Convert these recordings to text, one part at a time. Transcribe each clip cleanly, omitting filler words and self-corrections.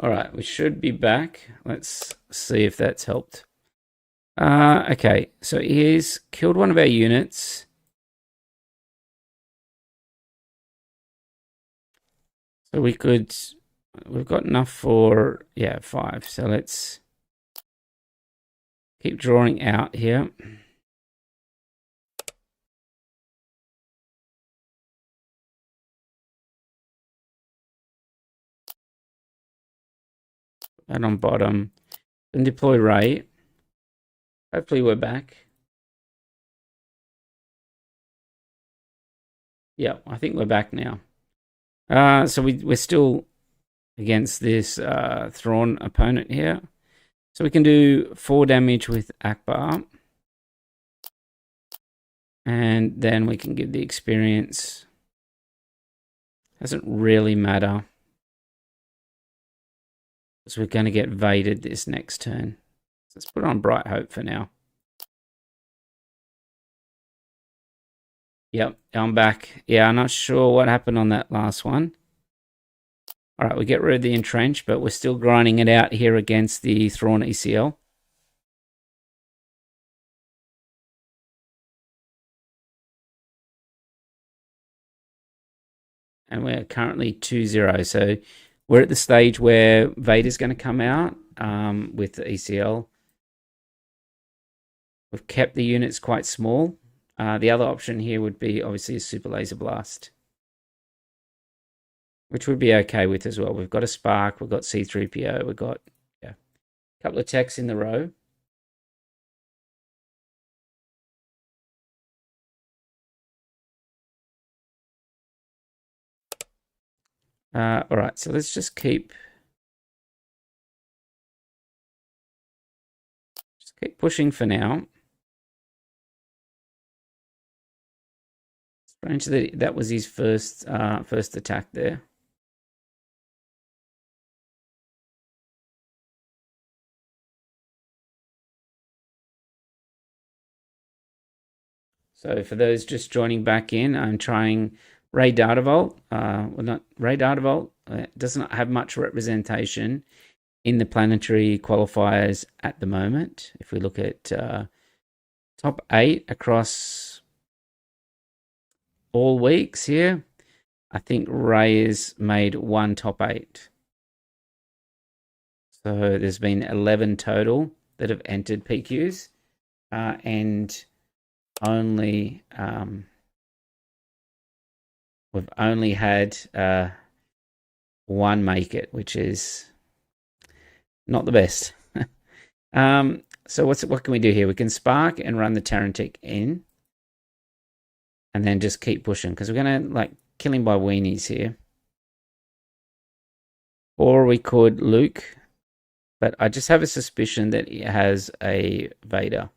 All right, we should be back. Let's see if that's helped. Okay, so he's killed one of our units. So we've got enough for, yeah, 5. So let's keep drawing out here. And on bottom. And deploy Rey. Hopefully we're back. Yeah, I think we're back now. So we're still against this Thrawn opponent here. So we can do 4 damage with Akbar. And then we can give the experience. Doesn't really matter. Because we're going to get Vaded this next turn. So let's put on Bright Hope for now. Yep, I'm back. Yeah, I'm not sure what happened on that last one. All right, we get rid of the Entrench, but we're still grinding it out here against the Thrawn ECL. And we're currently 2-0. So we're at the stage where Vader's going to come out with the ECL. We've kept the units quite small. The other option here would be obviously a Super Laser Blast, which would be okay with as well. We've got a Spark, we've got C-3PO, we've got a couple of techs in the row. All right, so let's just keep pushing for now. Strange that that was his first attack there. So for those just joining back in, I'm trying Rey Dartavolt. Well, not Rey Dartavolt. Does not have much representation in the planetary qualifiers at the moment. If we look at top 8 across all weeks here, I think Rey has made 1 top 8. So there's been 11 total that have entered PQs, and only we've only had 1 make it, which is not the best. So what can we do here? We can Spark and run the Tarantic in, and then just keep pushing, because we're going to kill him by weenies here. Or we could Luke, but I just have a suspicion that he has a Vader.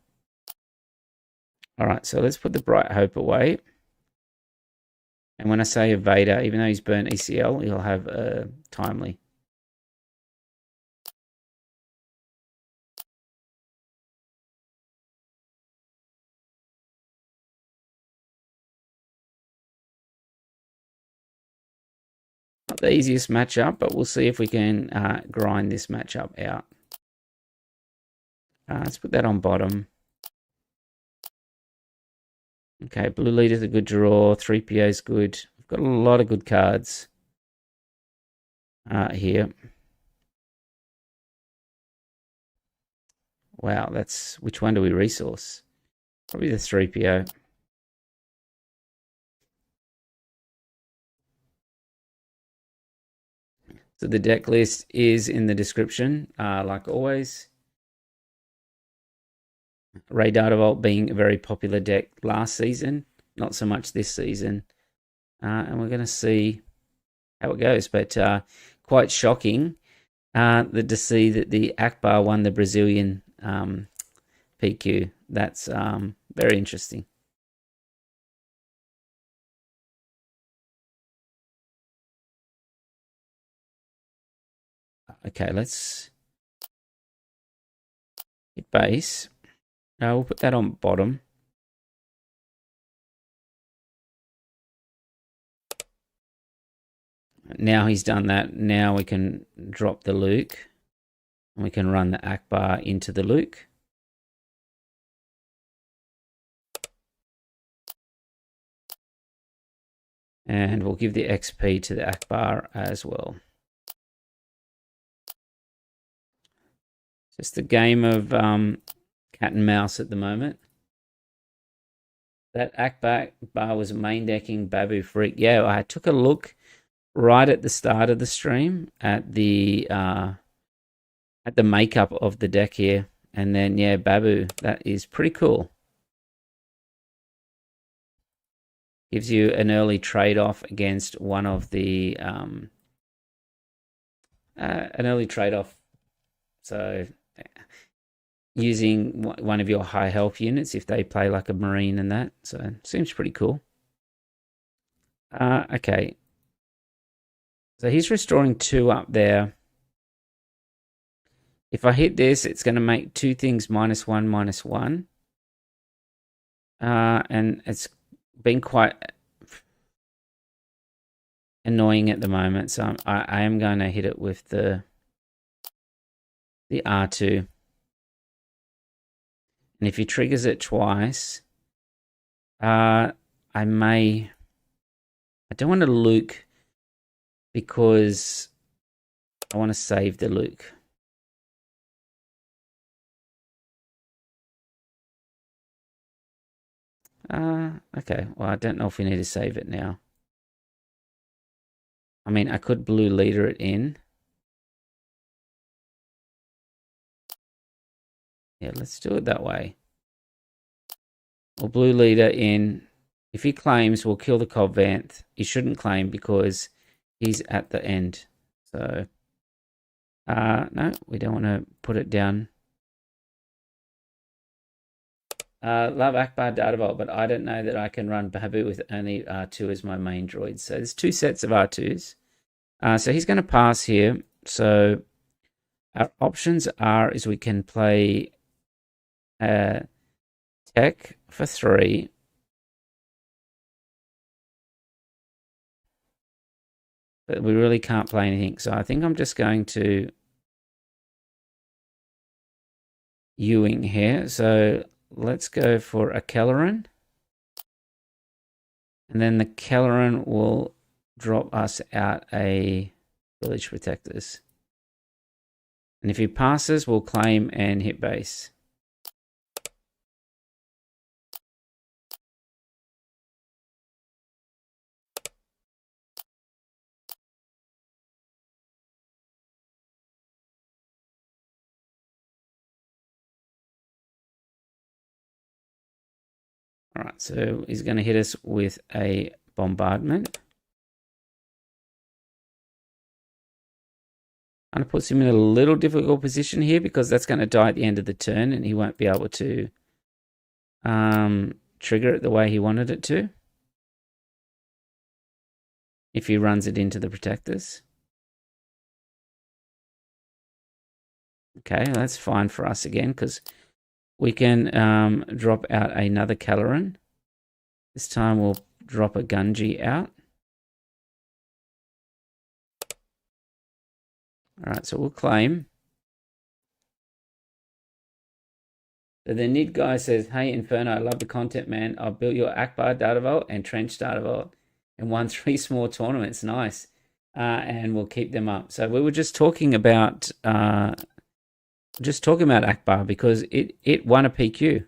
All right, so let's put the Bright Hope away. And when I say a Vader, even though he's burnt ECL, he'll have a Timely. Not the easiest matchup, but we'll see if we can grind this matchup out. Let's put that on bottom. Okay, Blue Leader's a good draw. 3PO's good. We've got a lot of good cards here. Wow, that's... Which one do we resource? Probably the 3PO. So the deck list is in the description, like always. Rey Dartavolt being a very popular deck last season, not so much this season. And we're going to see how it goes. But quite shocking to see that the Akbar won the Brazilian PQ. That's very interesting. Okay, let's hit base. We'll put that on bottom. Now he's done that. Now we can drop the Luke. And we can run the Akbar into the Luke. And we'll give the XP to the Akbar as well. Just a game of cat and mouse at the moment. That Akbar was main decking Babu Freak. Yeah, I took a look right at the start of the stream at the makeup of the deck here. And then, yeah, Babu, that is pretty cool. Gives you an early trade-off against one of the... an early trade-off. So using one of your high health units if they play like a Marine and that. So seems pretty cool. Okay. So he's restoring 2 up there. If I hit this, it's going to make 2 things -1, -1. And it's been quite annoying at the moment. So I am going to hit it with the R2. And if he triggers it twice, I don't want to Luke because I want to save the Luke. Okay, well, I don't know if we need to save it now. I mean, I could blue leader it in. Yeah, let's do it that way. Or blue leader in. If he claims, we'll kill the Cobvanth. He shouldn't claim because he's at the end. So, no, we don't want to put it down. Love Akbar Data Vault, but I don't know that I can run Babu with only R2 as my main droid. So there's 2 sets of R2s. So he's going to pass here. So our options is we can play Tech for 3. But we really can't play anything. So I think I'm just going to Ewing here. So let's go for a Kelleran. And then the Kelleran will drop us out a Village Protectors. And if he passes, we'll claim and hit base. All right, so he's going to hit us with a bombardment. And it puts him in a little difficult position here because that's going to die at the end of the turn and he won't be able to trigger it the way he wanted it to. If he runs it into the protectors. Okay, that's fine for us again because we can drop out another Kelleran. This time we'll drop a Gunji out. All right, so we'll claim. So the Nid guy says, "Hey Inferno, I love the content, man. I've built your Akbar Data Vault and Trench Data Vault and won 3 small tournaments. Nice. And we'll keep them up." So we were just talking about Akbar because it won a PQ.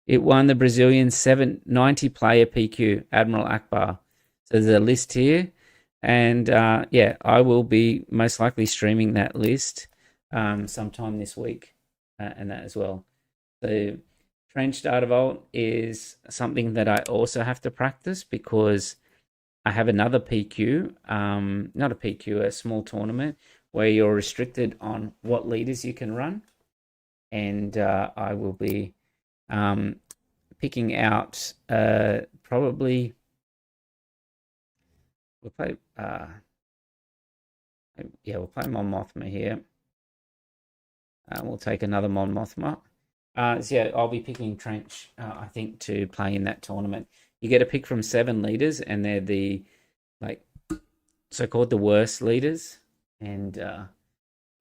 It won the Brazilian 790 player PQ, Admiral Akbar. So there's a list here. And yeah, I will be most likely streaming that list sometime this week and that as well. So Trench Data Vault is something that I also have to practice because I have another PQ, not a PQ, a small tournament where you're restricted on what leaders you can run. And I will be picking out probably... We'll play, we'll play Mon Mothma here. We'll take another Mon Mothma. So yeah, I'll be picking Trench, I think, to play in that tournament. You get a pick from 7 leaders, and they're the so-called the worst leaders, and I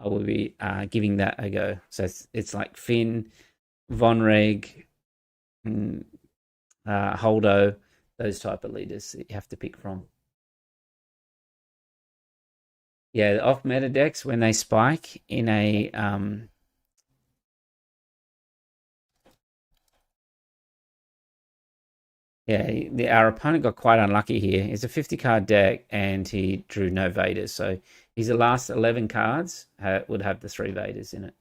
will be giving that a go. So it's like Finn, Von Reg, mm, Holdo, those type of leaders that you have to pick from. Yeah, the off meta decks when they spike in a yeah, our opponent got quite unlucky here. It's a 50 card deck and he drew no Vaders. So his last 11 cards would have the 3 Vaders in it.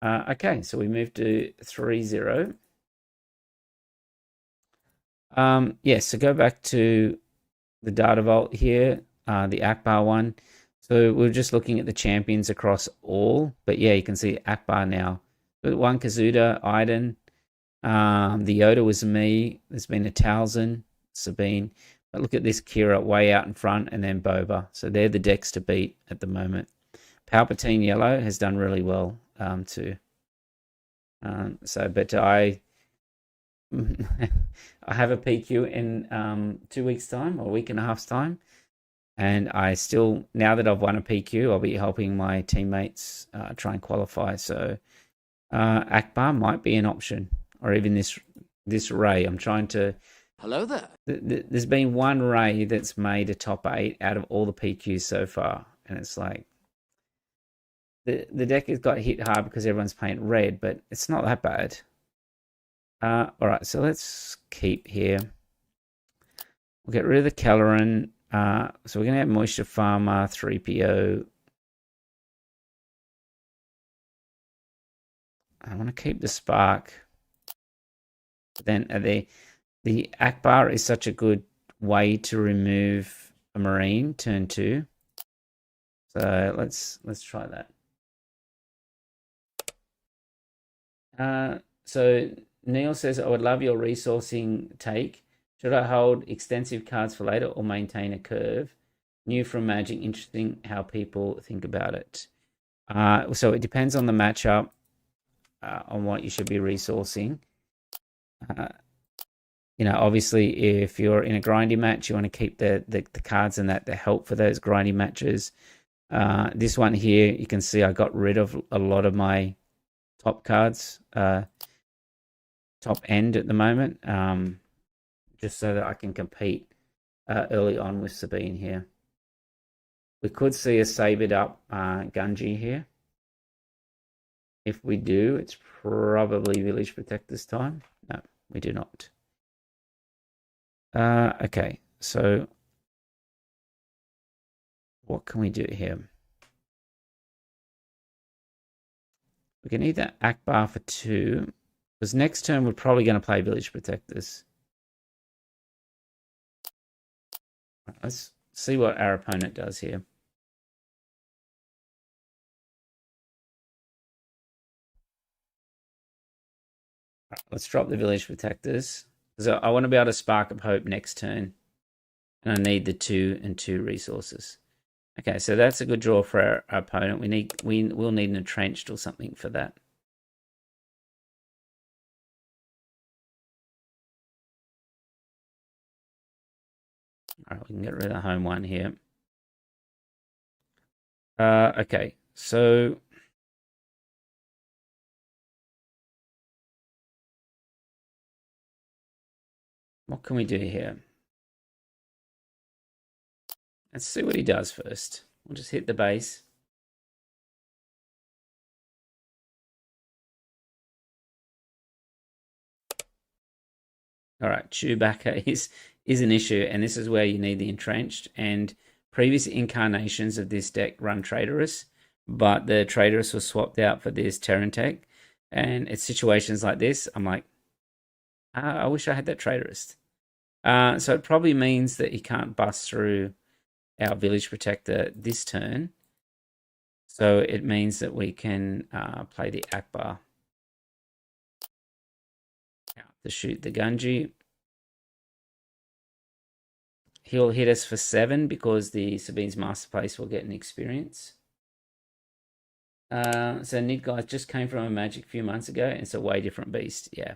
Okay, so we move to 3-0. So go back to the data vault here, the Akbar one. So we're just looking at the champions across all. But yeah, you can see Akbar now. But one Kazuda, Iden. The Yoda was me. There's been a Talzin, Sabine. But look at this Kira way out in front and then Boba. So they're the decks to beat at the moment. Palpatine Yellow has done really well too. But I I have a PQ in 2 weeks' time or a week and a half's time. And I still, now that I've won a PQ, I'll be helping my teammates try and qualify. So Akbar might be an option, or even this Rey. I'm trying to. Hello there. There's been one Rey that's made a top 8 out of all the PQs so far, and it's like the deck has got hit hard because everyone's playing red, but it's not that bad. All right, so let's keep here. We'll get rid of the Caloran. So we're going to have Moisture Farmer, 3PO. I want to keep the Spark. But then the Akbar is such a good way to remove a Marine, turn 2. So let's try that. So Neil says, I would love your resourcing take. Should I hold extensive cards for later or maintain a curve? New from Magic, interesting how people think about it. So it depends on the matchup, on what you should be resourcing. Obviously, if you're in a grindy match, you want to keep the cards and that help for those grindy matches. This one here, you can see I got rid of a lot of my top cards, top end at the moment. Just so that I can compete early on with Sabine here. We could see a sabered up Gunji here. If we do, it's probably Village Protect this time. No, we do not. Okay, so what can we do here? We can either Akbar for 2, because next turn we're probably going to play Village Protectors. Let's see what our opponent does here. Right, let's drop the Village Protectors. So I want to be able to Spark of Hope next turn. And I need the 2 and 2 resources. Okay, so that's a good draw for our opponent. We'll need an Entrenched or something for that. All right, we can get rid of the home one here. Okay, so what can we do here? Let's see what he does first. We'll just hit the base. All right, Chewbacca is an issue, and this is where you need the Entrenched. And previous incarnations of this deck run Traitorous, but the Traitorous was swapped out for this Terrantech. And it's situations like this, I'm like, I wish I had that Traitorous. So it probably means that he can't bust through our Village Protector this turn. So it means that we can play the Akbar to shoot the Gunji. He'll hit us for 7 because the Sabine's Masterpiece will get an experience. So Nidguy just came from a Magic a few months ago, and it's a way different beast. Yeah.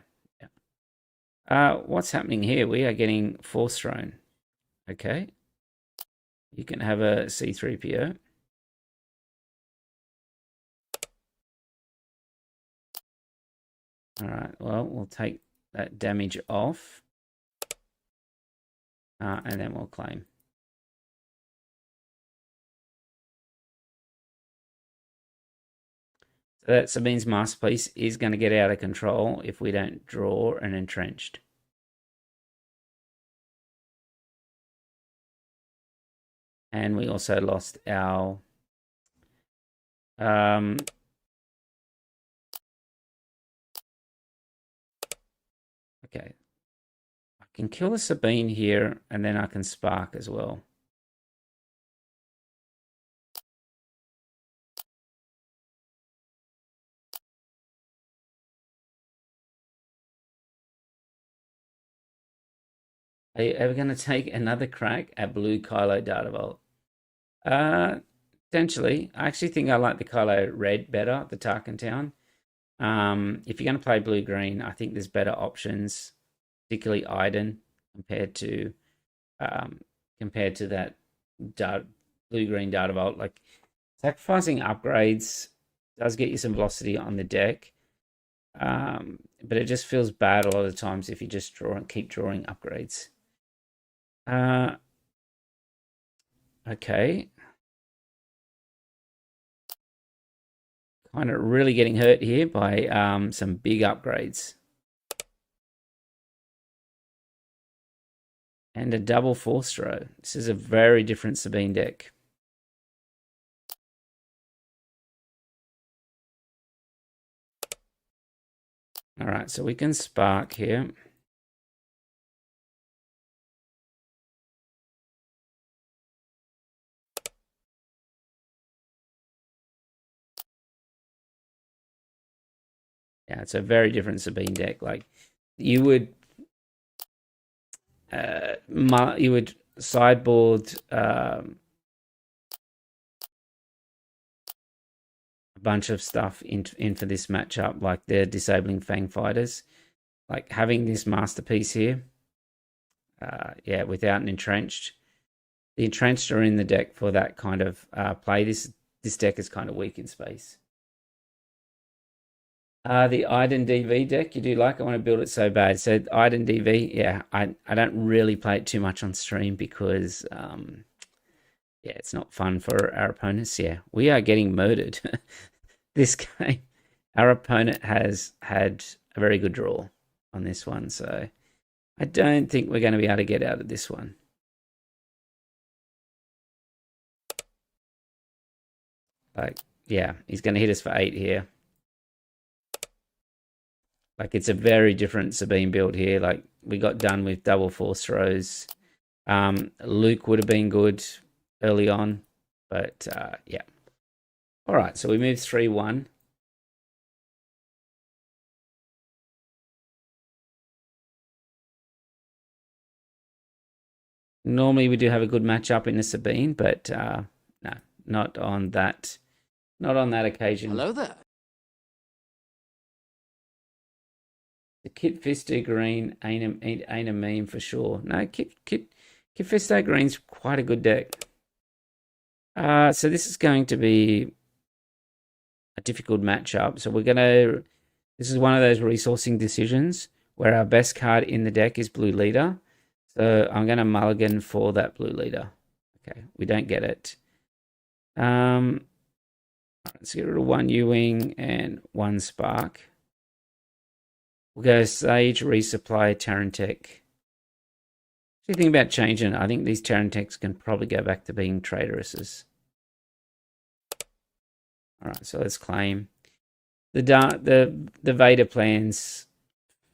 What's happening here? We are getting Force Thrown. Okay. You can have a C3PO. All right, well, we'll take that damage off. And then we'll claim. So that Sabine's masterpiece is going to get out of control if we don't draw an entrenched. And we also lost our okay. I can kill a Sabine here, and then I can spark as well. Are you ever going to take another crack at blue Kylo Data Vault? Potentially. I actually think I like the Kylo Red better, the Tarkin Town. If you're going to play blue-green, I think there's better options, particularly Iden, compared to that blue-green Data Vault. Like, sacrificing upgrades does get you some velocity on the deck, but it just feels bad a lot of times if you just keep drawing upgrades. Okay. Kind of really getting hurt here by some big upgrades. And a double force throw. This is a very different Sabine deck. All right, so we can spark here. Yeah, it's a very different Sabine deck. Like, you would sideboard a bunch of stuff in for this matchup, like the disabling Fang Fighters. Like having this masterpiece here, yeah, without an entrenched. The entrenched are in the deck for that kind of play. This deck is kind of weak in space. The Iden DV deck you do like. I want to build it so bad. So Iden DV, yeah, I don't really play it too much on stream because yeah, it's not fun for our opponents. Yeah, we are getting murdered this game. Our opponent has had a very good draw on this one, so I don't think we're going to be able to get out of this one. Like, yeah, he's going to hit us for 8 here. Like, it's a very different Sabine build here. Like, we got done with double force throws. Luke would have been good early on, but yeah. All right, so we moved 3-1. Normally we do have a good matchup in the Sabine, but no, not on that occasion. Hello there. The Kit Fisto Green ain't a meme for sure. No, Kit Fisto Green's quite a good deck. So this is going to be a difficult matchup. So this is one of those resourcing decisions where our best card in the deck is Blue Leader. So I'm going to mulligan for that Blue Leader. Okay, we don't get it. Let's get rid of 1 U-Wing and 1 Spark. We'll go Sage, Resupply, Tarantech. What do you think about changing? I think these Tarantechs can probably go back to being traitoresses. All right, so let's claim. The Vader plan's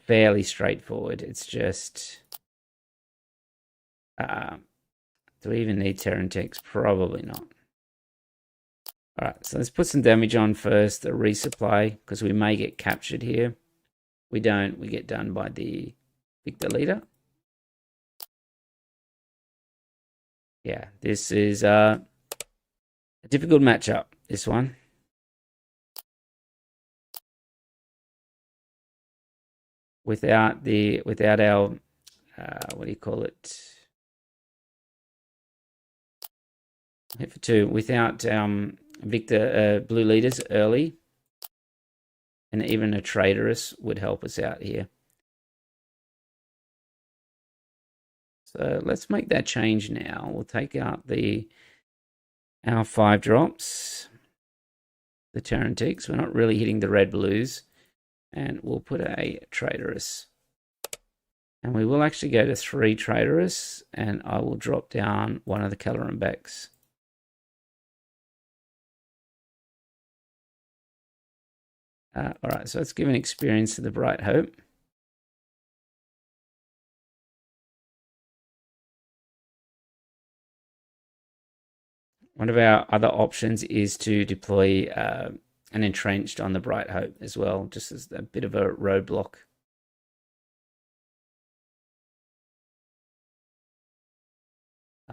fairly straightforward. It's just... do we even need Tarantechs? Probably not. All right, so let's put some damage on first. A resupply, because we may get captured here. We don't. We get done by the Victor Leader. Yeah, this is a difficult matchup, this one. Without our, what do you call it? Hit for 2 without Victor blue leaders early. And even a traitorous would help us out here. So let's make that change now. We'll take out our 5 drops. The Terrantics. We're not really hitting the red blues. And we'll put a traitorous. And we will actually go to 3 traitorous. And I will drop down one of the Caloran Becks. All right, so let's give an experience to the Bright Hope. One of our other options is to deploy an entrenched on the Bright Hope as well, just as a bit of a roadblock.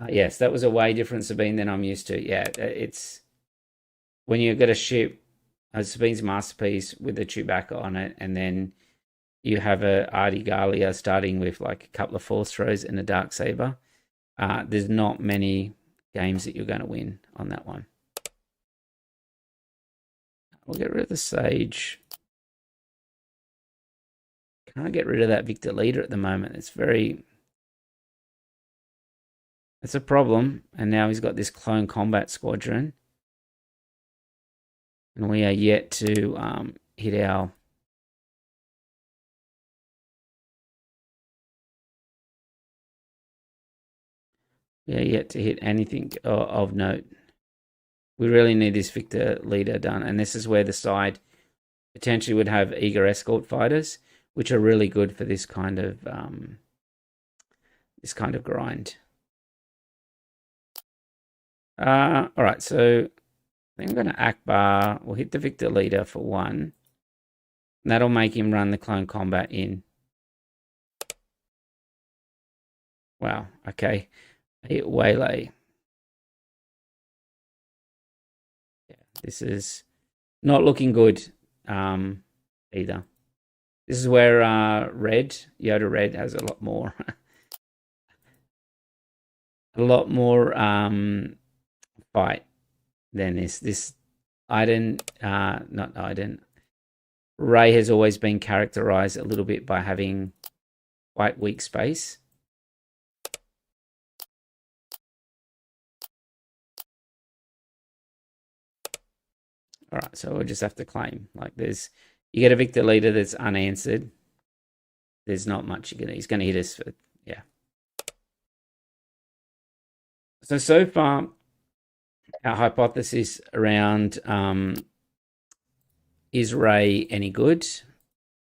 Yes, that was a way different Sabine than I'm used to. Yeah, it's when you've got a ship, Sabine's Masterpiece with a Chewbacca on it, and then you have a Artigalia starting with like a couple of Force Throws and a Darksaber. There's not many games that you're going to win on that one. We'll get rid of the Sage. Can't get rid of that Victor leader at the moment. It's a problem. And now he's got this clone combat squadron. And we are yet to hit our... We are yet to hit anything of note. We really need this Victor leader done. And this is where the side potentially would have eager escort fighters, which are really good for this kind of grind. All right, so I think I'm going to Akbar. We'll hit the Victor leader for 1. And that'll make him run the clone combat in. Wow, okay. I hit Waylay. Yeah, this is not looking good either. This is where Yoda Red has a lot more fight than this Iden, not Iden. Rey has always been characterized a little bit by having quite weak space. All right, so we'll just have to claim. Like you get a Victor leader that's unanswered. There's not much he's going to hit us for, yeah. So far, our hypothesis around is Rey any good?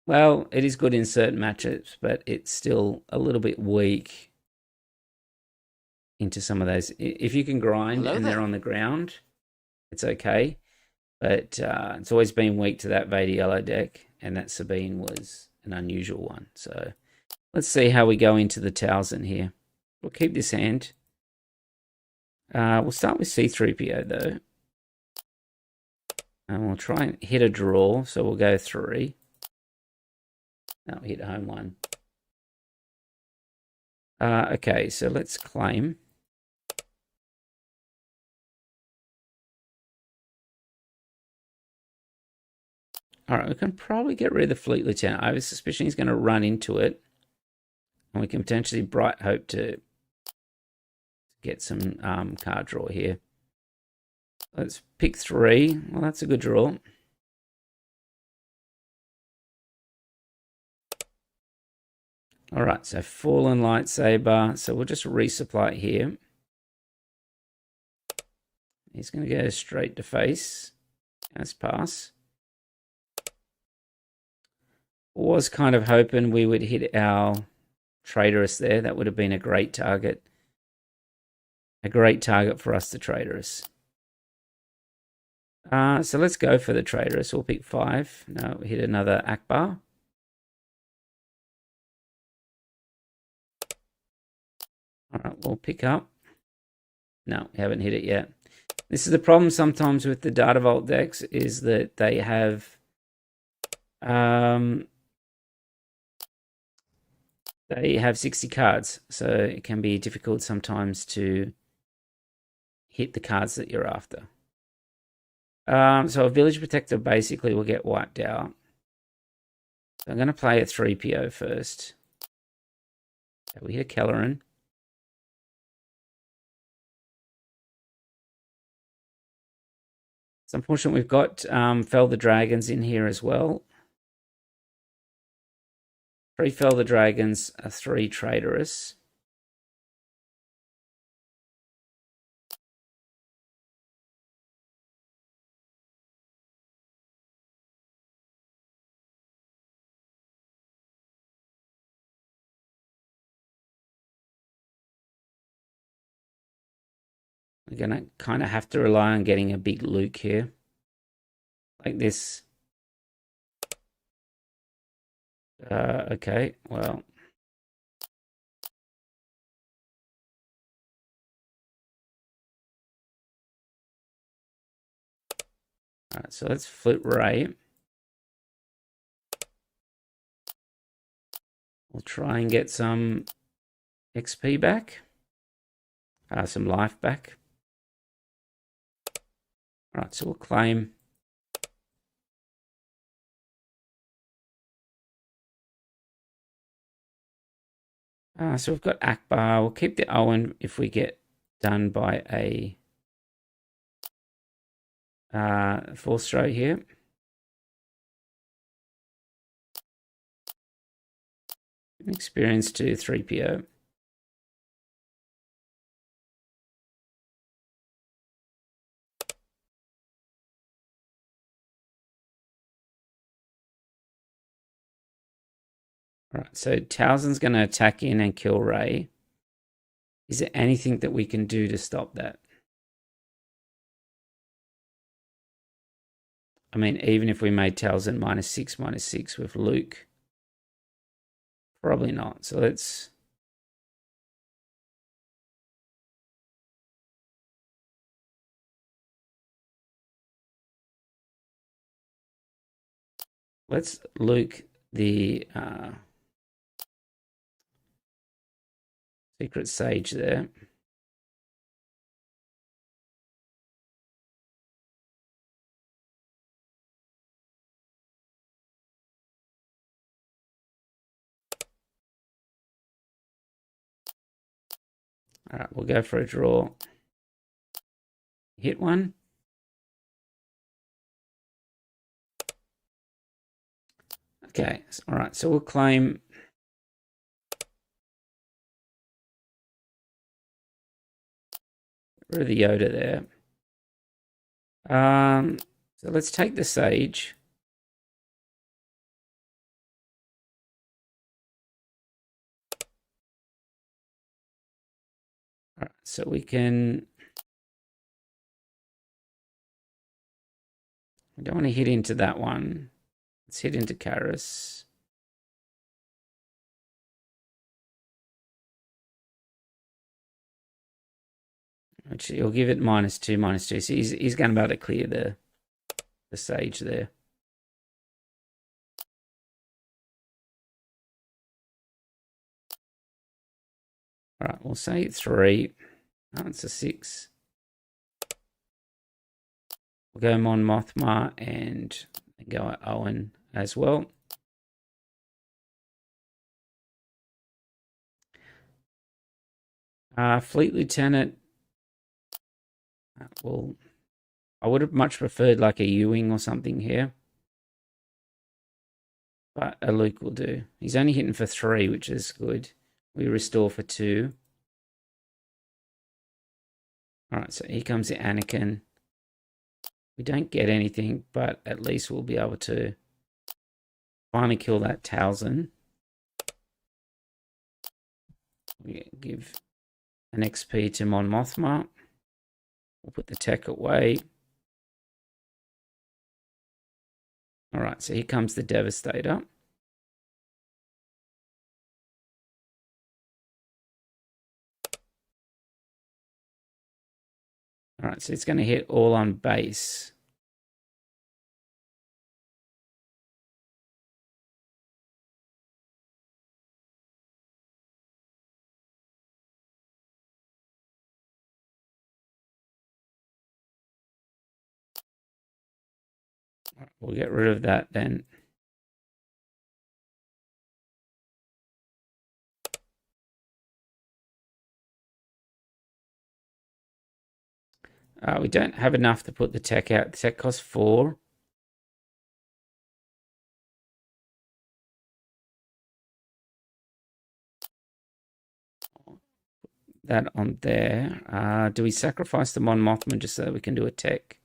Well, it is good in certain matchups, but it's still a little bit weak into some of those. If you can grind and they're on the ground, it's okay. But it's always been weak to that Vader Yellow deck, and that Sabine was an unusual one. So let's see how we go into the Talzin here. We'll keep this hand. We'll start with C-3PO, though. And we'll try and hit a draw, so we'll go 3. No, hit home 1. Okay, so let's claim. All right, we can probably get rid of the Fleet Lieutenant. I have a suspicion he's going to run into it. And we can potentially Bright Hope to get some card draw here. Let's pick 3. Well, that's a good draw. All right, so Fallen Lightsaber. So we'll just resupply it here. He's going to go straight to face. That's pass. Was kind of hoping we would hit our traitorous there. That would have been a great target. A great target for us to traitorous. So let's go for the traitorous. We'll pick 5. No, we hit another Akbar. All right, we'll pick up. No, we haven't hit it yet. This is the problem sometimes with the Data Vault decks, is that they have They have 60 cards, so it can be difficult sometimes to hit the cards that you're after. So a Village Protector basically will get wiped out. So I'm going to play a 3PO first. Okay, we hit a Kelleran. It's unfortunate we've got Fell the Dragons in here as well. 3 Fell the Dragons, a 3 Traitorous. We're going to kind of have to rely on getting a big Luke here. Like this. Okay, well. All right, so let's flip Rey. We'll try and get some XP back. Some life back. All right, so we'll claim. So we've got Akbar. We'll keep the Owen if we get done by a 4 straight here. Experience to 3PO. All right, so Talzin's going to attack in and kill Rey. Is there anything that we can do to stop that? I mean, even if we made Talzin -6/-6 with Luke, probably not. So let's Luke the Secret Sage there. All right, we'll go for a draw. Hit one. Okay, all right, so we'll claim. Rid of the Yoda there. So let's take the Sage. All right, so we can. We don't want to hit into that one. Let's hit into Karis. Which he'll give it -2/-2. So he's going to be able to clear the Sage there. All right, we'll say 3. Oh, it's a 6. We'll go Mon Mothma and go at Owen as well. Fleet Lieutenant. Well, I would have much preferred like a Ewing or something here. But a Luke will do. He's only hitting for 3, which is good. We restore for 2. All right, so here comes the Anakin. We don't get anything, but at least we'll be able to finally kill that Talzin. We give an XP to Mon Mothma. We'll put the tech away. All right, so here comes the Devastator. All right, so it's going to hit all on base. We'll get rid of that then. We don't have enough to put the tech out. The tech costs 4. That on there. Do we sacrifice the Mon Mothma just so that we can do a tech?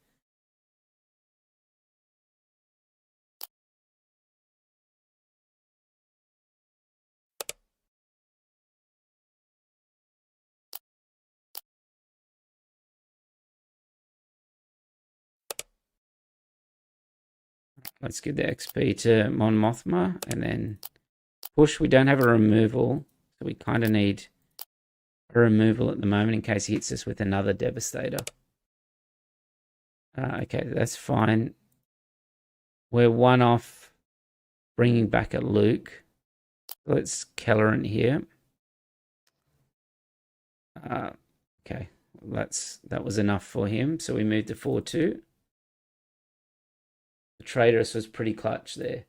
Let's give the XP to Mon Mothma and then push. We don't have a removal, so we kind of need a removal at the moment in case he hits us with another Devastator. Okay, that's fine. We're 1 off bringing back a Luke. Let's Keller in here. Okay, that was enough for him, so we moved to 4-2. The Traitorous was pretty clutch there.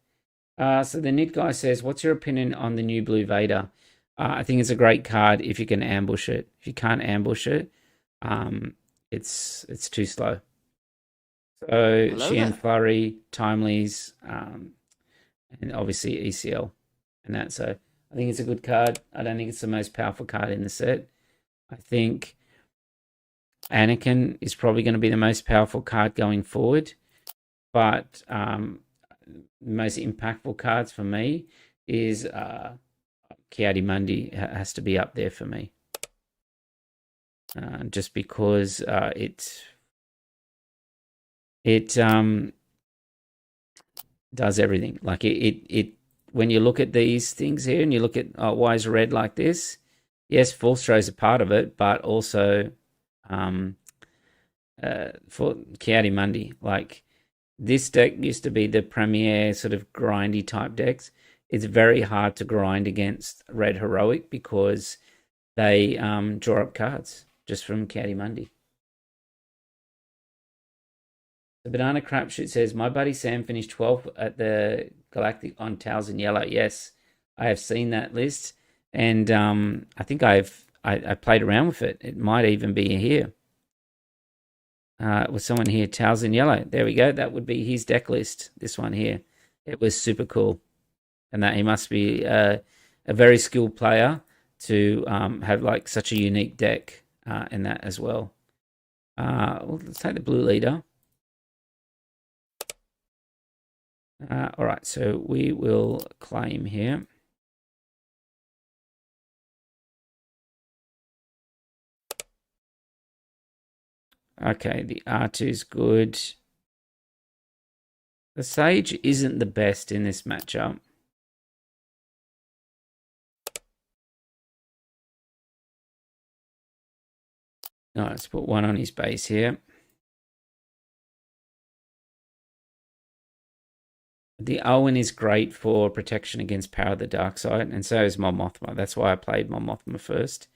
So the Nid guy says, what's your opinion on the new Blue Vader? I think it's a great card if you can ambush it. If you can't ambush it, it's too slow. So Sheehan Flurry, Timely's, and obviously ECL and that. So I think it's a good card. I don't think it's the most powerful card in the set. I think Anakin is probably going to be the most powerful card going forward. But most impactful cards for me is Ki-Adi-Mundi has to be up there for me. Just because it does everything. Like it when you look at these things here and you look at why is red like this? Yes, Force Throw is a part of it, but also for Ki-Adi-Mundi, like this deck used to be the premier sort of grindy type decks. It's very hard to grind against Red Heroic because they draw up cards just from Ki-Adi-Mundi. The Banana Crapshoot says, my buddy Sam finished 12th at the Galactic on Talzin Yellow. Yes, I have seen that list. And I think I played around with it. It might even be here. With someone here, Talzin Yellow. There we go. That would be his deck list. This one here. It was super cool. And that he must be a very skilled player to have like such a unique deck in that as well. Let's take the blue leader. All right, so we will claim here. Okay, the R2 is good. The Sage isn't the best in this matchup. No, let's put 1 on his base here. The Owen is great for protection against Power of the Dark Side, and so is Mon Mothma. That's why I played Mon Mothma first.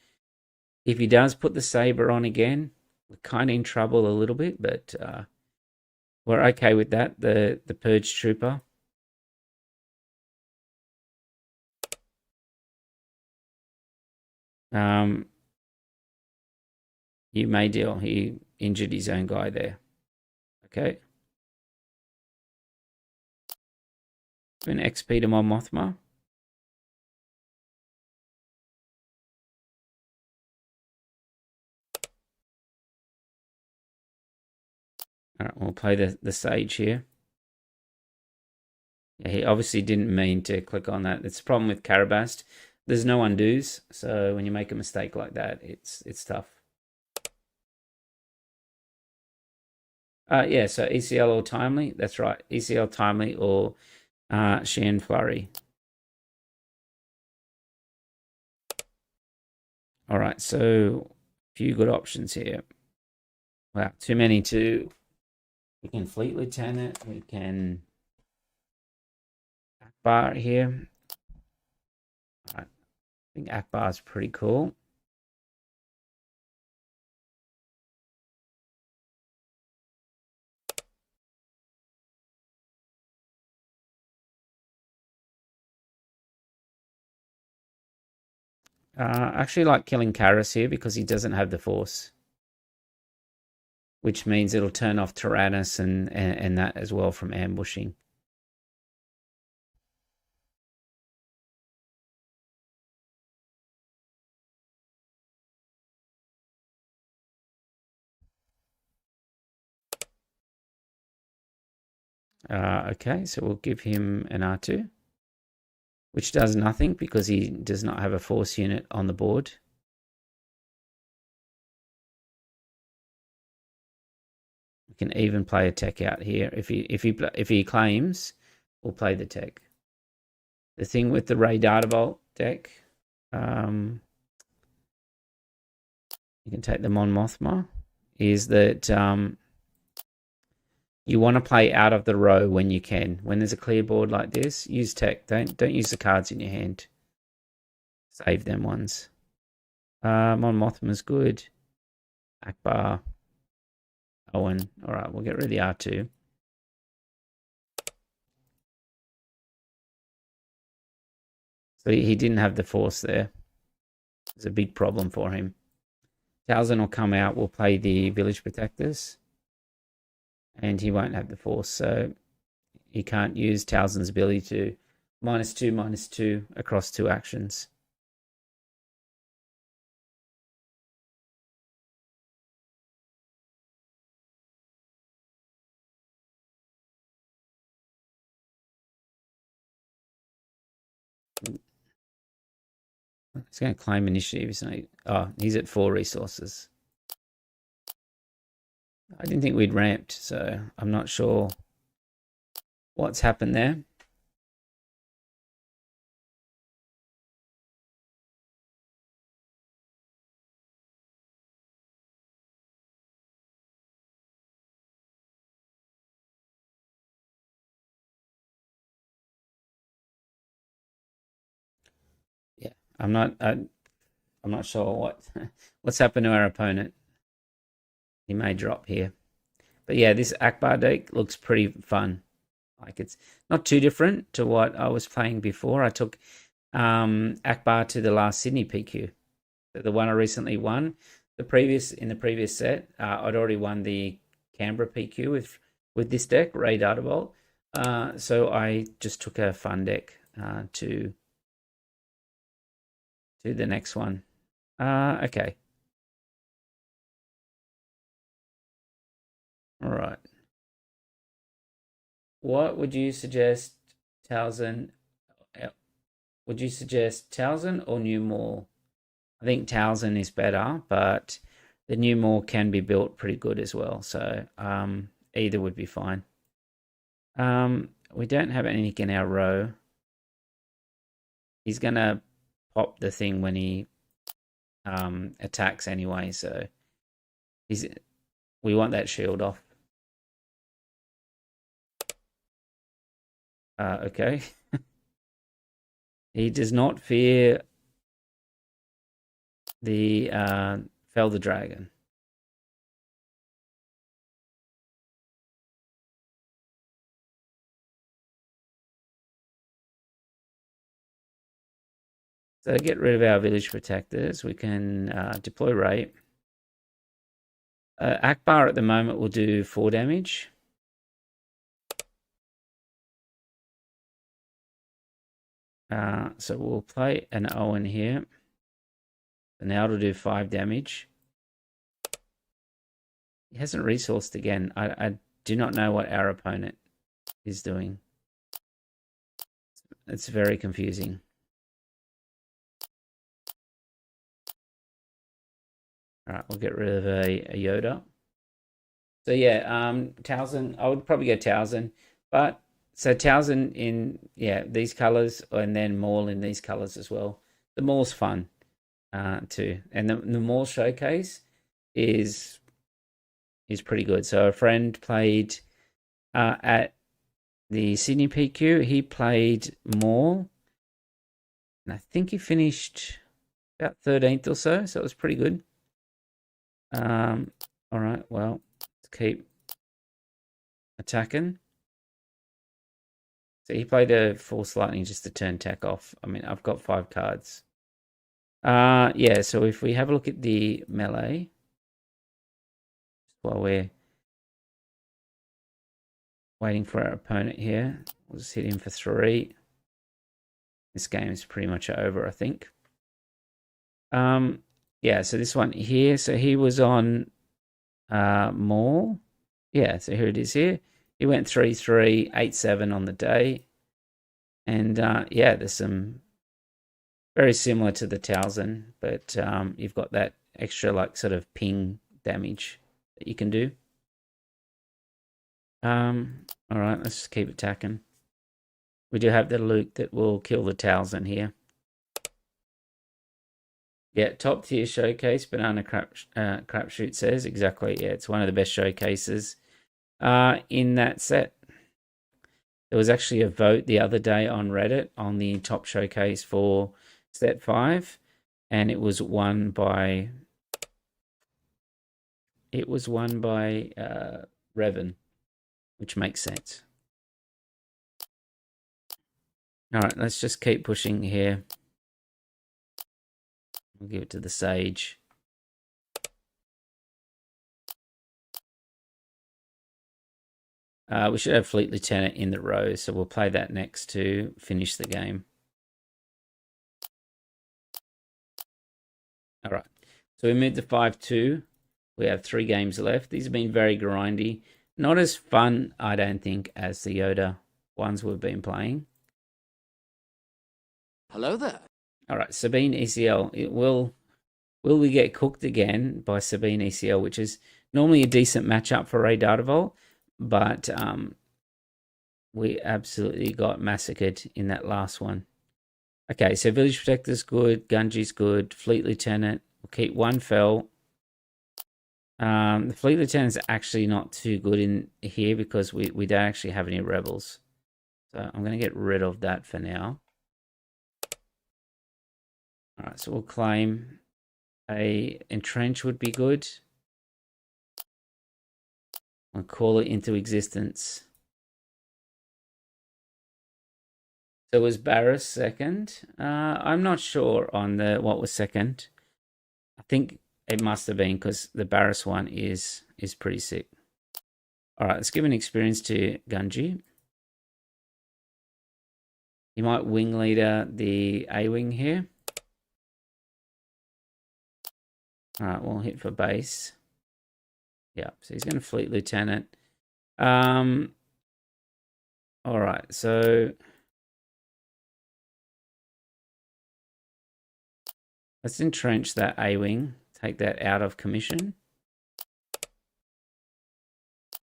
If he does put the Saber on again, we're kind of in trouble a little bit, but we're okay with that. The Purge Trooper. You may deal. He injured his own guy there. Okay. An XP to Mon Mothma. All right, we'll play the Sage here. Yeah, he obviously didn't mean to click on that. It's a problem with Karabast. There's no undos, so when you make a mistake like that, it's tough. Yeah, so ECL or Timely. That's right. ECL Timely or Sheehan Flurry. All right, so a few good options here. Wow, too many to... We can Fleet Lieutenant. We can Akbar here. All right. I think Akbar is pretty cool. I actually like killing Karis here because he doesn't have the force, which means it'll turn off Tyrannus and that as well from ambushing. Okay, so we'll give him an R2, which does nothing because he does not have a force unit on the board. We can even play a tech out here. If he claims, we'll play the tech. The thing with the Rey Darterbolt deck, you can take the Mon Mothma, is that you want to play out of the row when you can. When there's a clear board like this, use tech. Don't use the cards in your hand. Save them ones. Mon Mothma's good. Akbar. Owen. All right, we'll get rid of the R2. So he didn't have the force there. It's a big problem for him. Talzin will come out. We'll play the Village Protectors. And he won't have the force, so he can't use Talzin's ability to -2/-2 across 2 actions. He's going to claim initiative, isn't he? Oh, he's at 4 resources. I didn't think we'd ramped, so I'm not sure what's happened there. Yeah, I'm not sure what's happened to our opponent. He may drop here. But yeah, this Akbar deck looks pretty fun. Like, it's not too different to what I was playing before. I took Akbar to the last Sydney PQ, the one I recently won. In the previous set, I'd already won the Canberra PQ with this deck, Rey Darterbolt. So I just took a fun deck to the next one. Okay. All right. What would you suggest, Talzin? Would you suggest Talzin or New Mall? I think Talzin is better, but the New Mall can be built pretty good as well. So either would be fine. We don't have anything in our row. He's going to pop the thing when he attacks anyway. So we want that shield off. Okay. He does not fear the Fell the Dragon. So get rid of our Village Protectors. We can deploy Rey. Akbar at the moment will do 4 damage. So we'll play an Owen here. And now it'll do 5 damage. He hasn't resourced again. I do not know what our opponent is doing. It's very confusing. All right, we'll get rid of a Yoda. So yeah, Talzin, I would probably go Talzin. But so Talzin in these colors, and then Maul in these colors as well. The Maul's fun too, and the Maul showcase is pretty good. So a friend played at the Sydney PQ. He played Maul, and I think he finished about 13th or so. So it was pretty good. All right, well, let's keep attacking. So he played a Force Lightning just to turn tech off. I mean, I've got 5 cards. Yeah, so if we have a look at the melee, while we're waiting for our opponent here, we'll just hit him for 3. This game is pretty much over, I think. Yeah, so this one here, so he was on Maul. Yeah, so here it is here. He went 3-3, 8-7 on the day. And yeah, there's some very similar to the Talzin, but you've got that extra like sort of ping damage that you can do. All right, let's just keep attacking. We do have the Luke that will kill the Talzin here. Yeah, top tier showcase. Banana Crapshoot says exactly. Yeah, it's one of the best showcases in that set. There was actually a vote the other day on Reddit on the top showcase for set 5, and it was won by Revan, which makes sense. All right, let's just keep pushing here. We'll give it to the Sage. We should have Fleet Lieutenant in the row, so we'll play that next to finish the game. All right, so we moved to 5-2. We have 3 games left. These have been very grindy. Not as fun, I don't think, as the Yoda ones we've been playing. Hello there. All right, Sabine ECL. Will we get cooked again by Sabine ECL, which is normally a decent matchup for Ray Datavolt, but we absolutely got massacred in that last one. Okay, so Village Protector's good, Gunji's good, Fleet Lieutenant. We'll keep 1 fell. The Fleet Lieutenant's actually not too good in here because we don't actually have any rebels. So I'm going to get rid of that for now. All right, so we'll claim a entrench would be good. I'll call it into existence. So was Barris second? I'm not sure on what was second. I think it must have been because the Barris one is pretty sick. All right, let's give an experience to Gunji. He might wing leader the A-wing here. All right, we'll hit for base. Yeah, so he's going to Fleet Lieutenant. All right, so let's entrench that A-wing. Take that out of commission.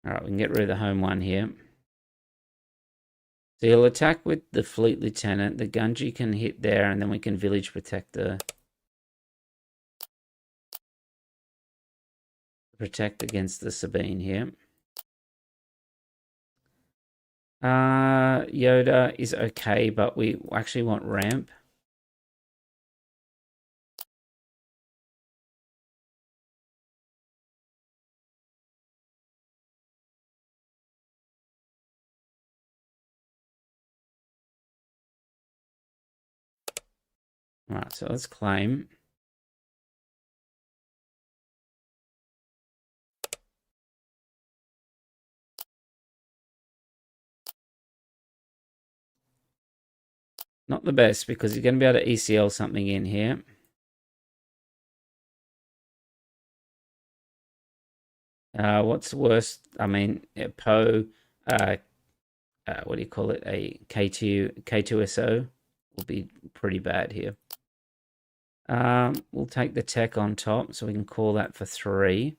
All right, we can get rid of the home one here. So he'll attack with the Fleet Lieutenant. The Gunji can hit there, and then we can Village Protector. Protect against the Sabine here. Yoda is okay, but we actually want ramp. All right, so let's claim. Not the best because you're going to be able to ECL something in here. What's worse? I mean, Poe, what do you call it? A K2SO will be pretty bad here. We'll take the tech on top, so we can call that for 3.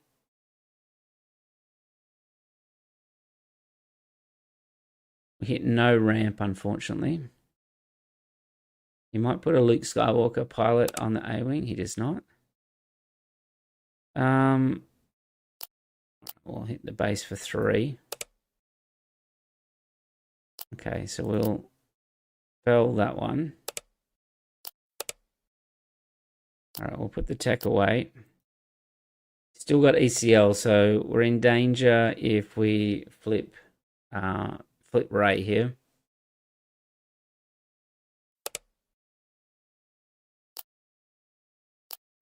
We hit no ramp, unfortunately. He might put a Luke Skywalker pilot on the A-wing. He does not. We'll hit the base for 3. Okay, so we'll fell that one. All right, we'll put the tech away. Still got ECL, so we're in danger if we flip Ray here.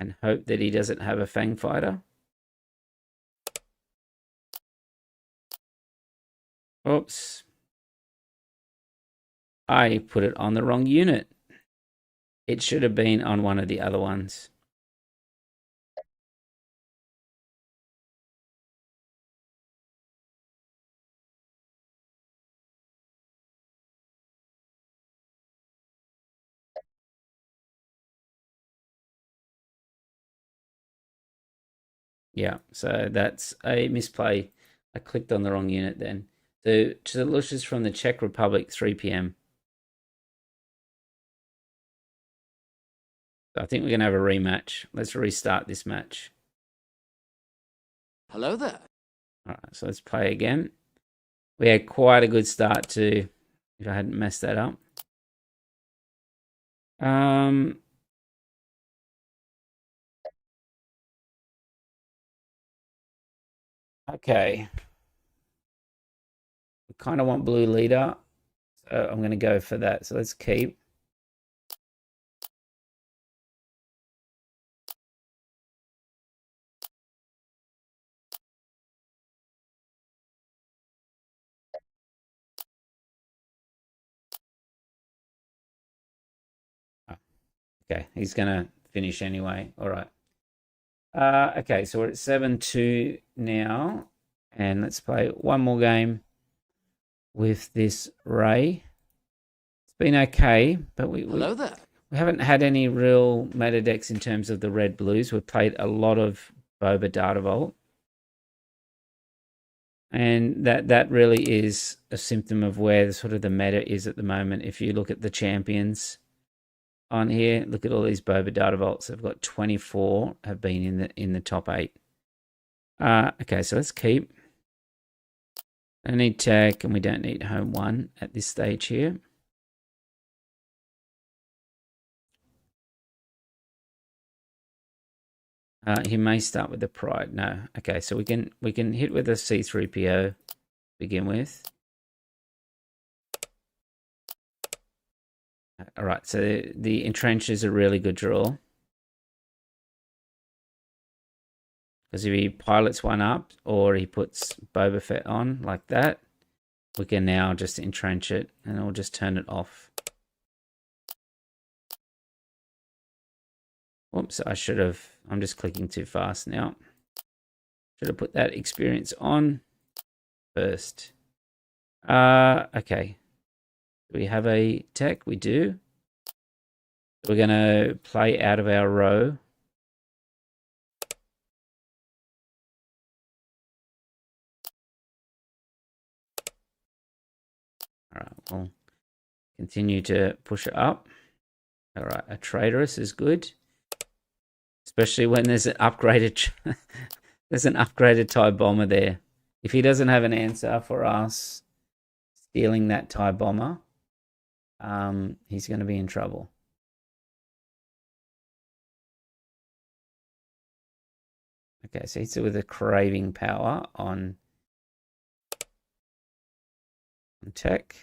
and hope that he doesn't have a Fang Fighter. Oops. I put it on the wrong unit. It should have been on one of the other ones. Yeah, so that's a misplay. I clicked on the wrong unit then. So Toulouse from the Czech Republic, 3 p.m. So I think we're going to have a rematch. Let's restart this match. Hello there. All right, so let's play again. We had quite a good start too, if I hadn't messed that up. Okay. We kind of want blue leader, so I'm going to go for that. So let's keep. Okay, he's going to finish anyway. All right. Okay, so we're at 7-2 now. And let's play one more game with this Rey. It's been okay, but Hello there. We haven't had any real meta decks in terms of the red blues. We've played a lot of Boba Data Vault. And that really is a symptom of where the sort of the meta is at the moment. If you look at the champions on here, look at all these Boba Data Vaults. They've got 24 have been in the top 8. Okay, so let's keep. Don't need tech, and we don't need home 1 at this stage here. He may start with the Pride. No. Okay, so we can hit with a C3PO begin with. All right, so the Entrench is a really good draw. Because if he pilots one up or he puts Boba Fett on like that, we can now just entrench it and we'll just turn it off. Whoops, I'm just clicking too fast now. Should have put that experience on first. Okay. Do we have a tech? We do. We're going to play out of our row. All right, we'll continue to push it up. All right, a traitorous is good. Especially when there's an upgraded TIE bomber there. If he doesn't have an answer for us stealing that TIE bomber, he's going to be in trouble. Okay, so he's with a craving power on tech.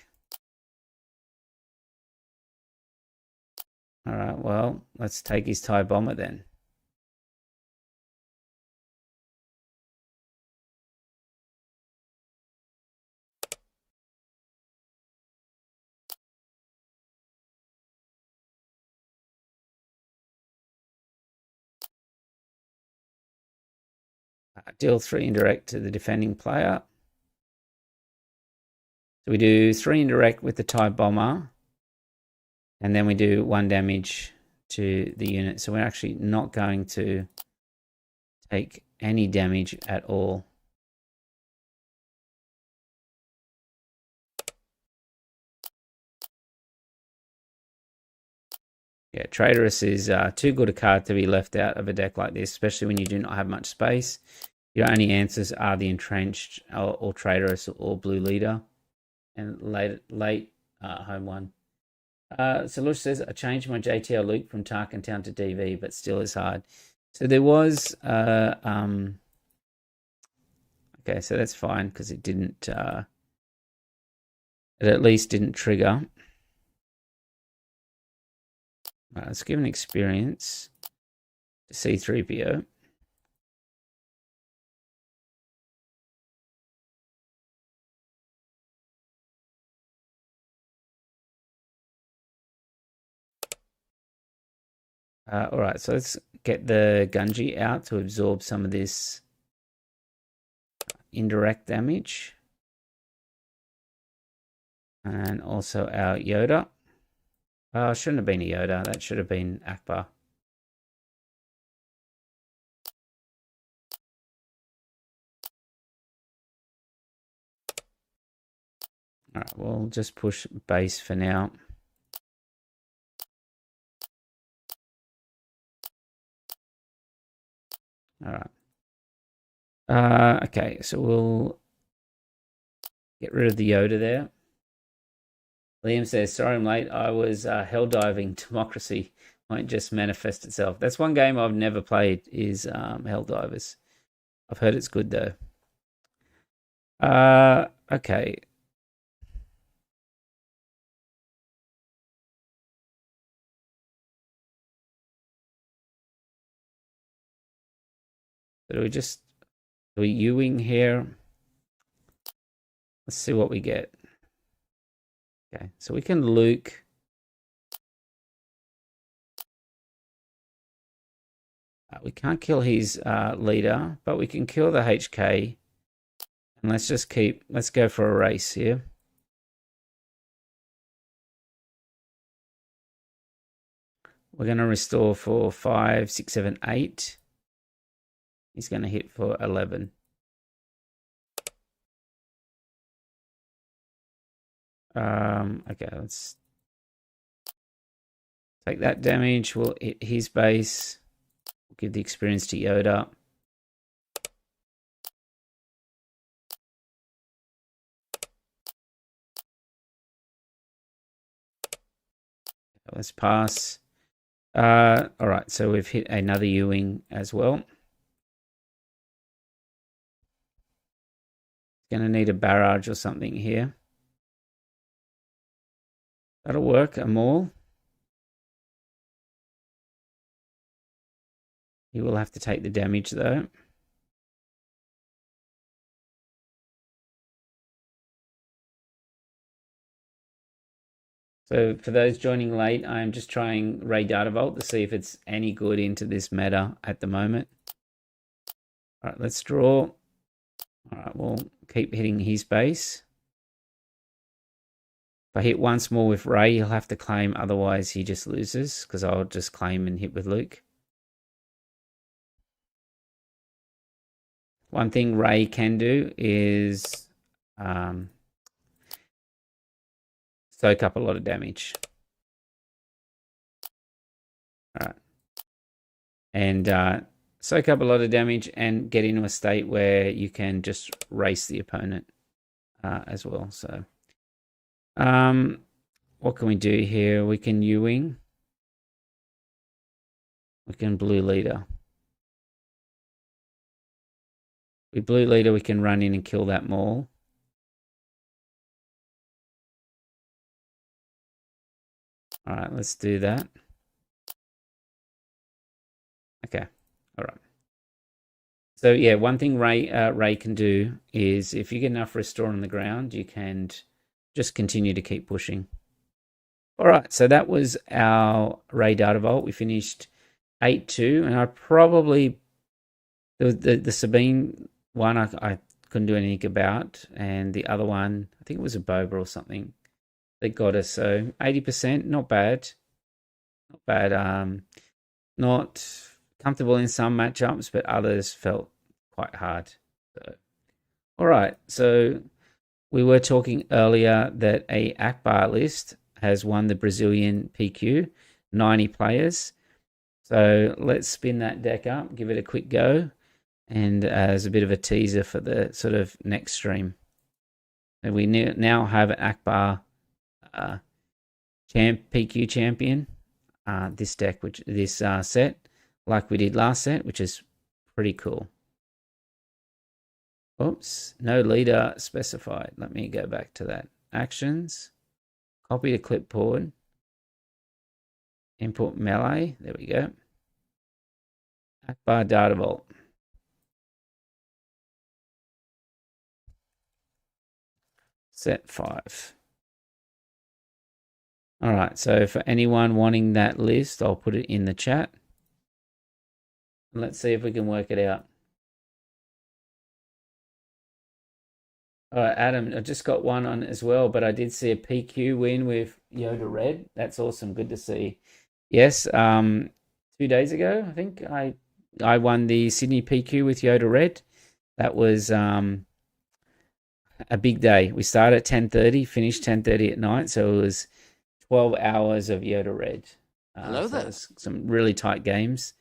All right, well, let's take his TIE bomber then. Deal 3 indirect to the defending player. So we do 3 indirect with the TIE bomber. And then we do 1 damage to the unit. So we're actually not going to take any damage at all. Yeah, Traitorous is too good a card to be left out of a deck like this, especially when you do not have much space. Your only answers are the Entrenched or Traitorous or Blue Leader and late home 1. So Lush says, I changed my JTL Luke from Tarkin Town to DV, but still is hard. So there was, okay, so that's fine because it didn't, it at least didn't trigger. Let's give an experience. C3PO. All right, so let's get the Gunji out to absorb some of this indirect damage. And also our Yoda. Shouldn't have been a Yoda. That should have been Akbar. All right, we'll just push base for now. All right. Okay, so we'll get rid of the Yoda there. Liam says, sorry I'm late. I was hell diving. Democracy won't just manifest itself. That's one game I've never played is Helldivers. I've heard it's good though. Okay. So do we U-wing here? Let's see what we get. Okay, so we can Luke. We can't kill his leader, but we can kill the HK. And let's go for a race here. We're going to restore for 5, 6, 7, 8. He's going to hit for 11. Okay, let's take that damage. We'll hit his base. We'll give the experience to Yoda. Let's pass. All right, so we've hit another U-wing as well. Going to need a barrage or something here. That'll work, a maul. He will have to take the damage though. So for those joining late, I'm just trying Rey Data Vault to see if it's any good into this meta at the moment. All right, let's draw. All right, we'll keep hitting his base. If I hit once more with Rey, he'll have to claim, otherwise he just loses, because I'll just claim and hit with Luke. One thing Rey can do is soak up a lot of damage. All right. And soak up a lot of damage and get into a state where you can just race the opponent as well. So what can we do here? We can U-wing. We can blue leader. With blue leader, we can run in and kill that maul. All right, let's do that. Okay, all right. So yeah, one thing Rey can do is if you get enough restore on the ground, you can just continue to keep pushing. All right, so that was our Rey Data Vault. We finished 8-2, and I probably the Sabine one I couldn't do anything about, and the other one I think it was a boba or something that got us. So 80%, not bad, not bad. Not comfortable in some matchups, but others felt quite hard. So, all right, so we were talking earlier that a Akbar list has won the Brazilian PQ, 90 players. So let's spin that deck up, give it a quick go, and as a bit of a teaser for the sort of next stream. And we now have an Akbar PQ champion. This deck, this set, like we did last set, which is pretty cool. Oops, no leader specified. Let me go back to that. Actions, copy to clipboard, input melee. There we go. Akbar Data Vault. Set 5. All right, so for anyone wanting that list, I'll put it in the chat. Let's see if we can work it out. All right, Adam, I just got one on as well, but I did see a PQ win with Yoda Red. That's awesome. Good to see. Yes, 2 days ago, I think I won the Sydney PQ with Yoda Red. That was a big day. We started at 10:30, finished 10:30 at night, so it was 12 hours of Yoda Red. Hello So there. it was some really tight games,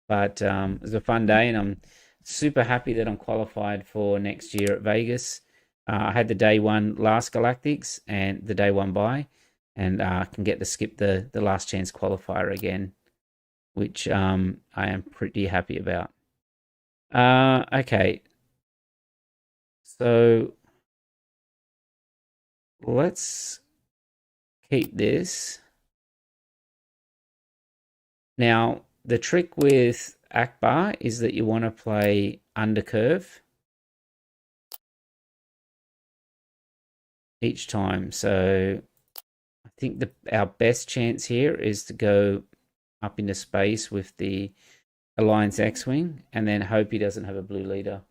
but it was a fun day, and I'm super happy that I'm qualified for next year at Vegas. I had the day one last Galactics and the day one bye, and can get to skip the last chance qualifier again, which I am pretty happy about. Okay, so let's keep this. Now, the trick with Akbar is that you want to play under curve each time. So I think our best chance here is to go up into space with the Alliance X-Wing and then hope he doesn't have a blue leader.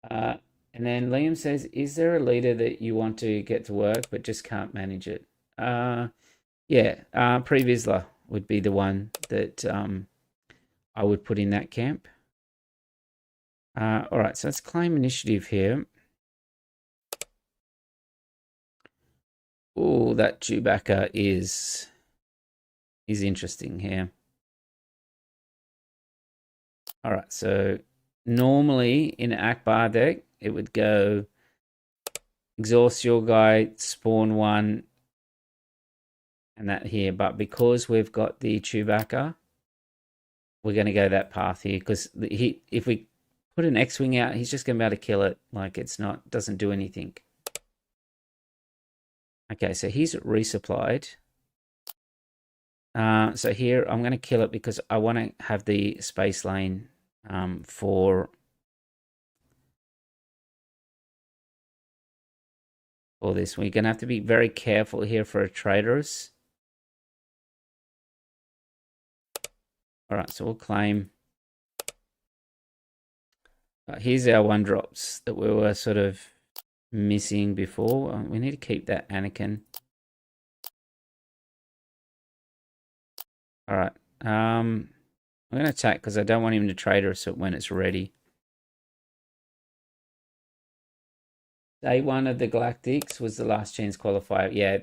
And then Liam says, is there a leader that you want to get to work but just can't manage it? Yeah, Pre-Vizsla would be the one that I would put in that camp. All right, so let's claim initiative here. Oh, that Chewbacca is interesting here. All right, so normally in an Akbar deck, it would go exhaust your guy, spawn one, and that here. But because we've got the Chewbacca, we're going to go that path here because if we put an X-Wing out, he's just going to be able to kill it. Like doesn't do anything. Okay, so he's resupplied. So here I'm going to kill it because I want to have the space lane for this. We're going to have to be very careful here for traders. All right, so we'll claim. Here's our one drops that we were sort of missing before. We need to keep that Anakin. All right. I'm going to attack because I don't want him to trade us when it's ready. Day one of the Galactics was the last chance qualifier. Yeah,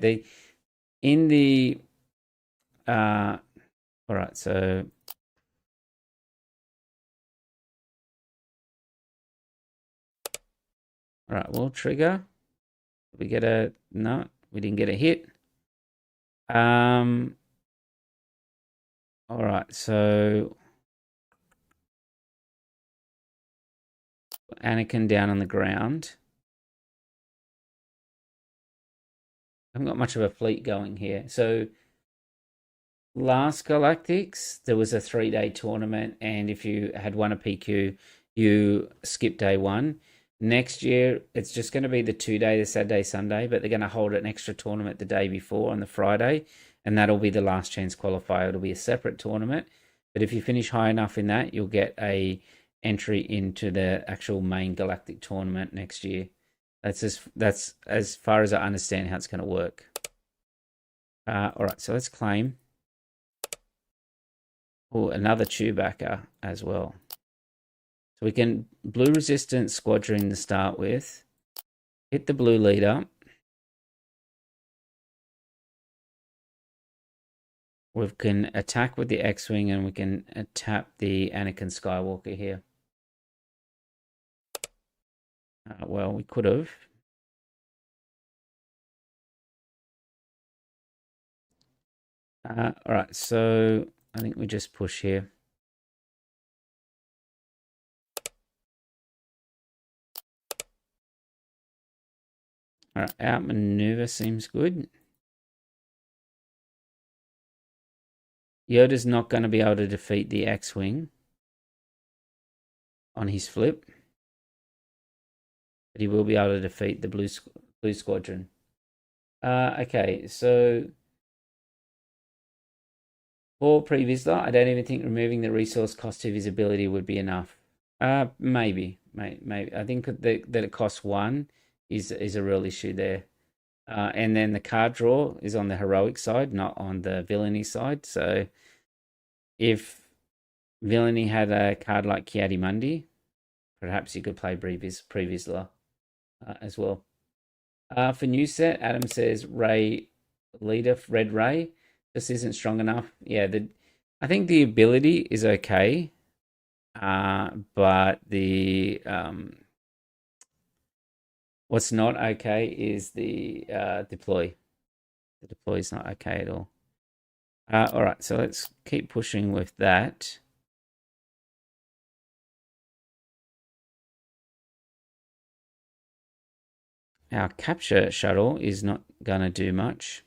all right, so all right, we'll trigger. We get no, we didn't get a hit. All right, so Anakin down on the ground. I haven't got much of a fleet going here. So last Galactics, there was a 3-day tournament, and if you had won a PQ, you skipped day one. Next year, it's just going to be the 2-day, the Saturday, Sunday, but they're going to hold an extra tournament the day before on the Friday, and that'll be the last chance qualifier. It'll be a separate tournament, but if you finish high enough in that, you'll get a entry into the actual main Galactic tournament next year. That's as far as I understand how it's going to work. All right, so let's claim. Oh, another Chewbacca as well. So we can blue resistance squadron to start with. Hit the blue leader. We can attack with the X-Wing and we can tap the Anakin Skywalker here. Well, we could have. All right, so I think we just push here. All right, outmaneuver seems good. Yoda's not going to be able to defeat the X-Wing on his flip, but he will be able to defeat the Blue Squadron. Okay, so for pre-Vizsla, I don't even think removing the resource cost to visibility would be enough. Maybe. I think that it costs 1 is a real issue there. And then the card draw is on the heroic side, not on the villainy side. So if villainy had a card like Kiadi-Mundi, perhaps you could play Pre-Vizsla as well. For new set, Adam says Rey leader, Red Rey. This isn't strong enough. Yeah, I think the ability is okay, but the what's not okay is the deploy. The deploy is not okay at all. All right, so let's keep pushing with that. Our capture shuttle is not going to do much.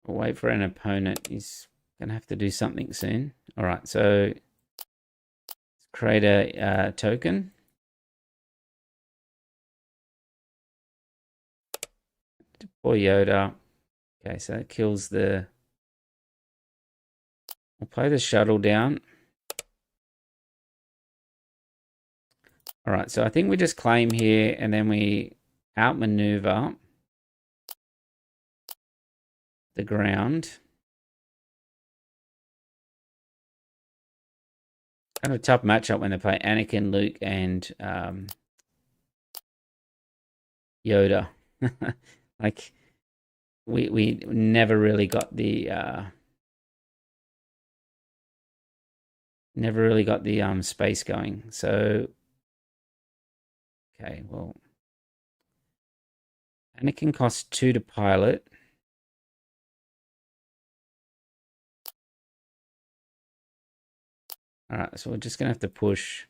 We'll wait for an opponent. He's going to have to do something soon. All right, so let's create a token. Deploy Yoda. Okay, so that kills the... We'll play the shuttle down. All right, so I think we just claim here and then we outmaneuver the ground. Kind of a tough matchup when they play Anakin, Luke, and Yoda. Like we never really got the space going. So okay, well, Anakin costs 2 to pilot. All right, so we're just gonna have to push.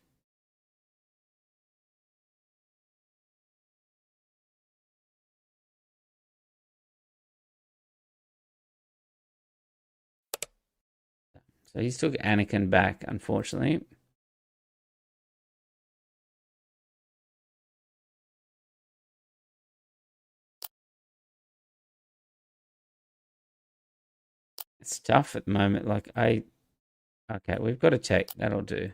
So he's took Anakin back, unfortunately. It's tough at the moment. Like okay, we've got a tech. That'll do.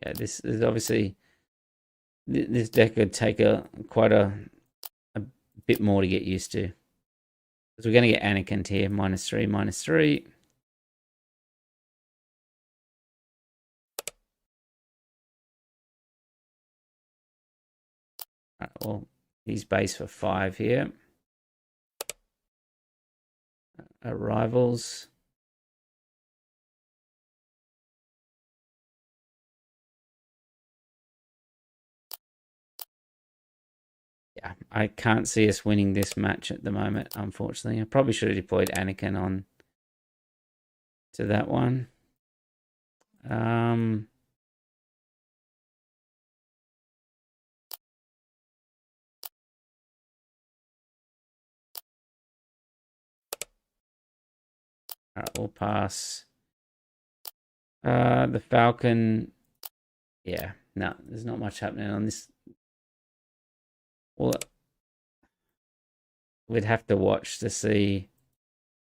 Yeah, this is obviously... This deck could take quite a bit more to get used to. Because we're going to get Anakin here, -3, -3. All right, well, he's base for 5 here. Rivals. Yeah, I can't see us winning this match at the moment, unfortunately. I probably should have deployed Anakin on to that one. All right, we'll pass. The Falcon. Yeah, no, there's not much happening on this. Well, we'd have to watch to see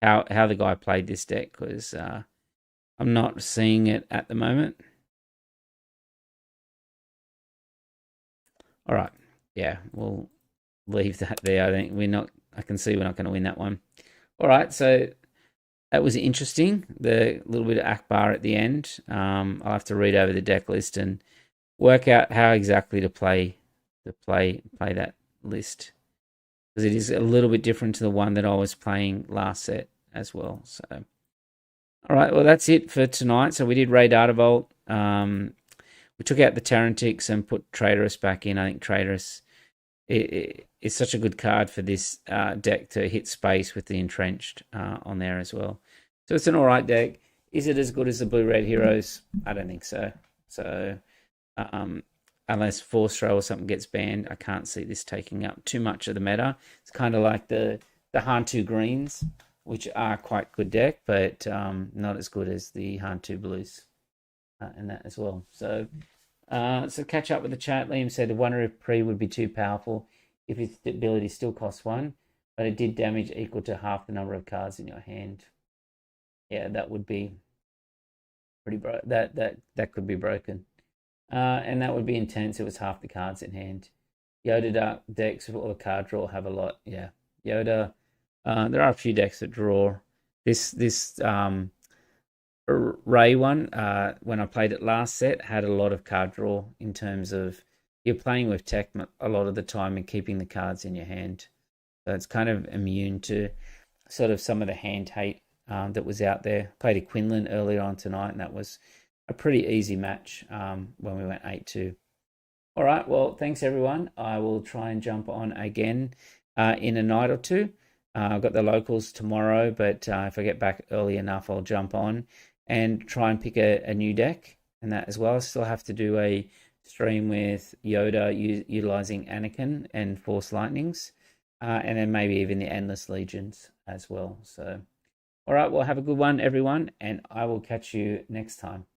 how the guy played this deck, because I'm not seeing it at the moment. All right, yeah, we'll leave that there. I think I can see we're not going to win that one. All right, so that was interesting. The little bit of Akbar at the end. I'll have to read over the deck list and work out how exactly to play that list, because it is a little bit different to the one that I was playing last set as well. So, all right, well, that's it for tonight. So we did Rey Data Vault. We took out the Terrantix and put Traitorous back in. I think Traitorous it's such a good card for this deck to hit space with the entrenched on there as well. So it's an all right deck. Is it as good as the blue red heroes? I don't think so. So unless Force Throw or something gets banned, I can't see this taking up too much of the meta. It's kind of like the Hantu greens, which are quite good deck, but not as good as the Hantu blues and that as well. So catch up with the chat. Liam said, I wonder if Pre would be too powerful if his ability still costs 1, but it did damage equal to half the number of cards in your hand. Yeah, that would be pretty that could be broken. And that would be intense. It was half the cards in hand. Yoda decks with all the card draw have a lot. Yeah, Yoda. There are a few decks that draw. This Rey one, when I played it last set, had a lot of card draw in terms of you're playing with tech a lot of the time and keeping the cards in your hand. So it's kind of immune to sort of some of the hand hate that was out there. Played a Quinlan earlier on tonight, and that was a pretty easy match when we went 8-2. All right, well, thanks everyone. I will try and jump on again in a night or two. I've got the locals tomorrow, but if I get back early enough, I'll jump on and try and pick a new deck and that as well. I still have to do a stream with Yoda utilizing Anakin and Force Lightnings, and then maybe even the Endless Legions as well. So, all right, well, have a good one, everyone, and I will catch you next time.